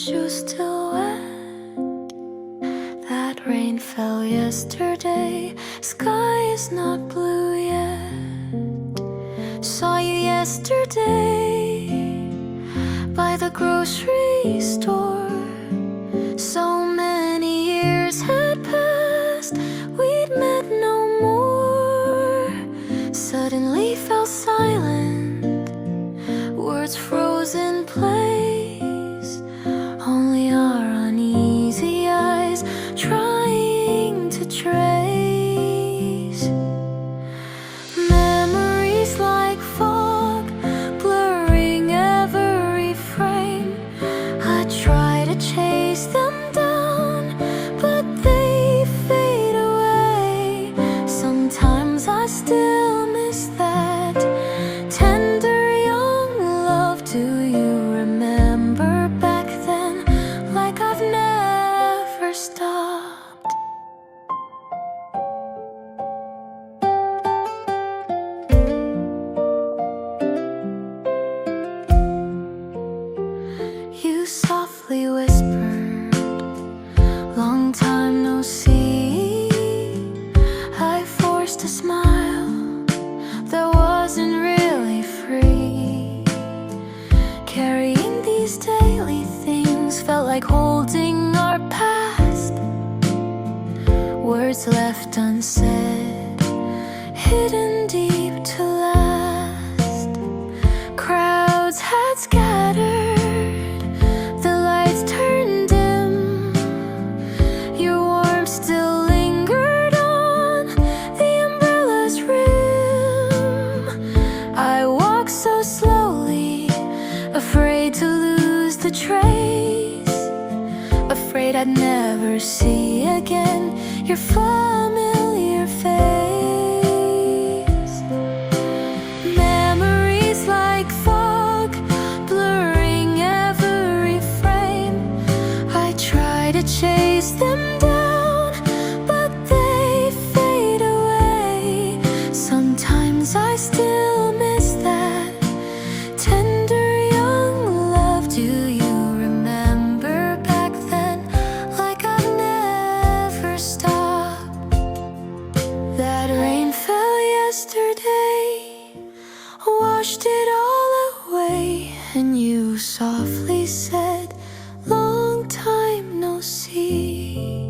shoes still wet. That rain fell yesterday. Sky is not blue yet. Saw you yesterday by the grocery store. So many years had passed, we'd met no more. Suddenly fell silent, words froze in place. Only our uneasy eyes trying to trace memories like fog, blurring every frame. I try to chase them down, but they fade away. Sometimes I still miss that tender young love. Do you remember back then, like I've never stopped? You softly whispered, long time no see. I forced a smile that wasn't really free. Carrying these daily things felt like holding our past. Words left unsaid, hidden deep to last. Crowds had scattered, the lights turned dim. Your warmth still lingered on the umbrella's rim. I walked so slowly, afraid to lose the trace, afraid I'd never see again your familiar face. Memories like fog, blurring every frame. I try to chase them down, but they fade away. Sometimes I still miss that tender young love. Do you remember back then, like I've never stopped? That rain fell yesterday, washed it all away, and you softly said, long time no see.